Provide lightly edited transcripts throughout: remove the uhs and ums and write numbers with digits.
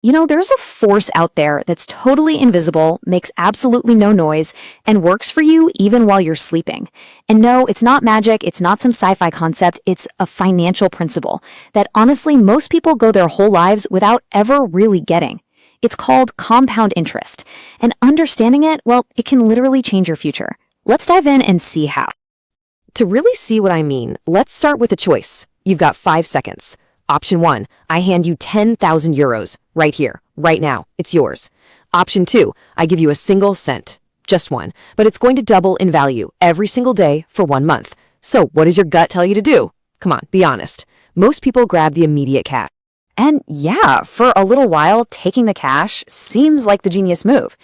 There's a force out there that's totally invisible, makes absolutely no noise, and works for you even while you're sleeping. And no, it's not magic, it's not some sci-fi concept, it's a financial principle that honestly most people go their whole lives without ever really getting. It's called compound interest, and understanding it, well, it can literally change your future. Let's dive in and see how. To really see what I mean, let's start with a choice. You've got 5 seconds. Option 1, I hand you 10,000 euros right here, right now. It's yours. Option 2, I give you a single cent. Just one, but it's going to double in value every single day for 1 month. So what does your gut tell you to do? Come on, be honest. Most people grab the immediate cash. And yeah, for a little while, taking the cash seems like the genius move.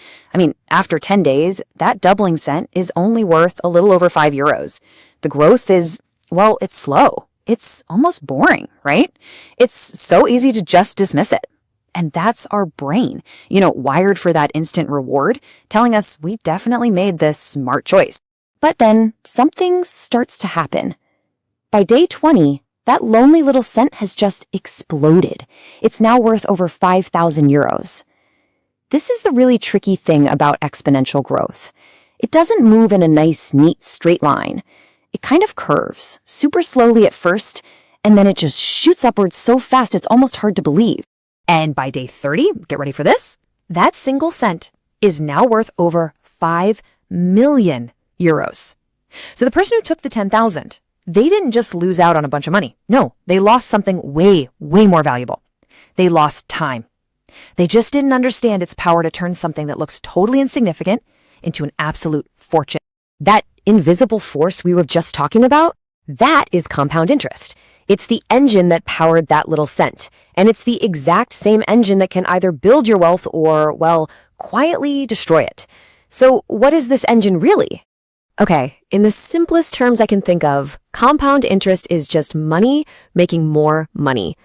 After 10 days, that doubling cent is only worth a little over 5 euros. The growth is, well, it's slow. It's almost boring, right? It's so easy to just dismiss it. And that's our brain, wired for that instant reward, telling us we definitely made this smart choice. But then something starts to happen. By day 20, that lonely little cent has just exploded. It's now worth over 5,000 euros. This is the really tricky thing about exponential growth. It doesn't move in a nice, neat, straight line. It kind of curves, super slowly at first, and then it just shoots upwards so fast it's almost hard to believe. And by day 30, get ready for this, that single cent is now worth over 5 million euros. So the person who took the 10,000, they didn't just lose out on a bunch of money. No, they lost something way, way more valuable. They lost time. They just didn't understand its power to turn something that looks totally insignificant into an absolute fortune. That invisible force we were just talking about, that is compound interest. It's the engine that powered that little cent. And it's the exact same engine that can either build your wealth or, well, quietly destroy it. So what is this engine really? Okay, in the simplest terms I can think of, compound interest is just money making more money.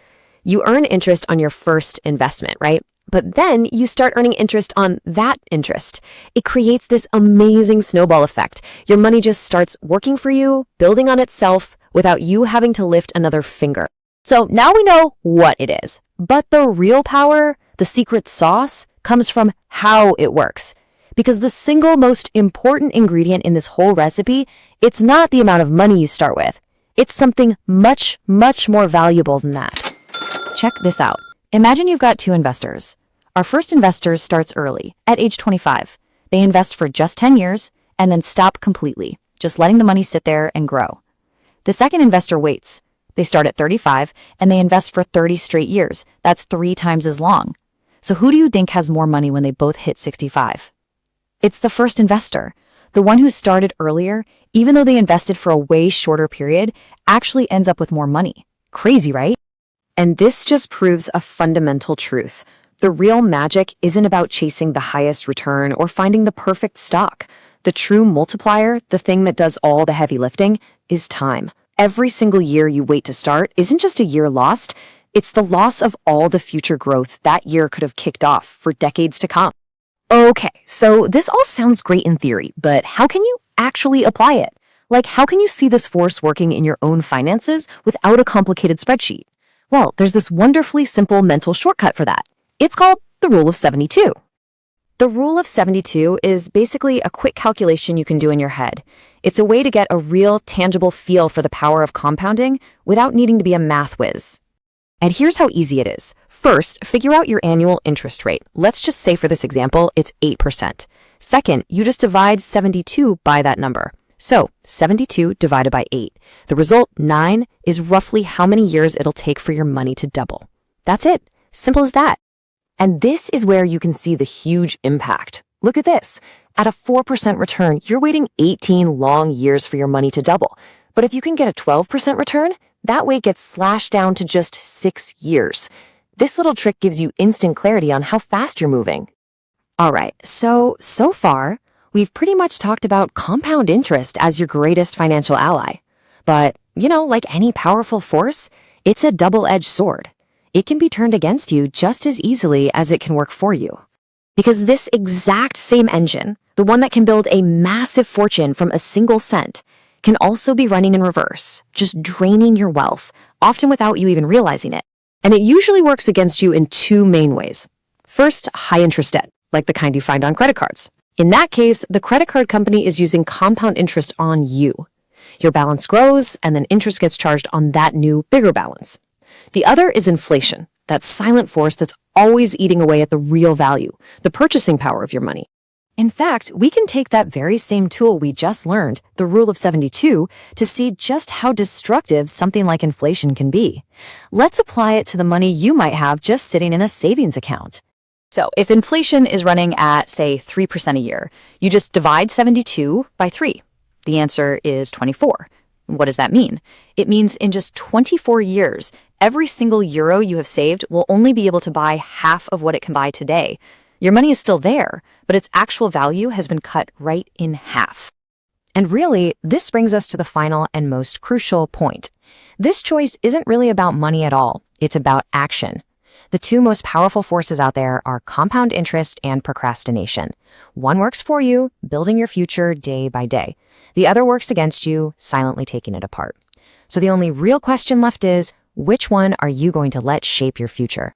You earn interest on your first investment, right? But then you start earning interest on that interest. It creates this amazing snowball effect. Your money just starts working for you, building on itself, without you having to lift another finger. So now we know what it is. But the real power, the secret sauce, comes from how it works. Because the single most important ingredient in this whole recipe, it's not the amount of money you start with. It's something much, much more valuable than that. Check this out. Imagine you've got 2 investors. Our first investor starts early, at age 25. They invest for just 10 years and then stop completely, just letting the money sit there and grow. The second investor waits. They start at 35 and they invest for 30 straight years. That's 3 times as long. So who do you think has more money when they both hit 65? It's the first investor. The one who started earlier, even though they invested for a way shorter period, actually ends up with more money. Crazy, right? And this just proves a fundamental truth. The real magic isn't about chasing the highest return or finding the perfect stock. The true multiplier, the thing that does all the heavy lifting, is time. Every single year you wait to start isn't just a year lost, it's the loss of all the future growth that year could have kicked off for decades to come. Okay, so this all sounds great in theory, but how can you actually apply it? How can you see this force working in your own finances without a complicated spreadsheet? Well, there's this wonderfully simple mental shortcut for that. It's called the Rule of 72. The Rule of 72 is basically a quick calculation you can do in your head. It's a way to get a real, tangible feel for the power of compounding without needing to be a math whiz. And here's how easy it is. First, figure out your annual interest rate. Let's just say for this example, it's 8%. Second, you just divide 72 by that number. So 72 divided by 8. The result, 9, is roughly how many years it'll take for your money to double. That's it. Simple as that. And this is where you can see the huge impact. Look at this. At a 4% return, you're waiting 18 long years for your money to double. But if you can get a 12% return, that wait gets slashed down to just 6 years. This little trick gives you instant clarity on how fast you're moving. All right, so far, we've pretty much talked about compound interest as your greatest financial ally. But, like any powerful force, it's a double-edged sword. It can be turned against you just as easily as it can work for you. Because this exact same engine, the one that can build a massive fortune from a single cent, can also be running in reverse, just draining your wealth, often without you even realizing it. And it usually works against you in 2 main ways. First, high-interest debt, like the kind you find on credit cards. In that case, the credit card company is using compound interest on you. Your balance grows, and then interest gets charged on that new, bigger balance. The other is inflation, that silent force that's always eating away at the real value, the purchasing power of your money. In fact, we can take that very same tool we just learned, the Rule of 72, to see just how destructive something like inflation can be. Let's apply it to the money you might have just sitting in a savings account. So if inflation is running at, say, 3% a year, you just divide 72 by 3. The answer is 24. What does that mean? It means in just 24 years, every single euro you have saved will only be able to buy half of what it can buy today. Your money is still there, but its actual value has been cut right in half. And really, this brings us to the final and most crucial point. This choice isn't really about money at all. It's about action. The two most powerful forces out there are compound interest and procrastination. One works for you, building your future day by day. The other works against you, silently taking it apart. So the only real question left is, which one are you going to let shape your future?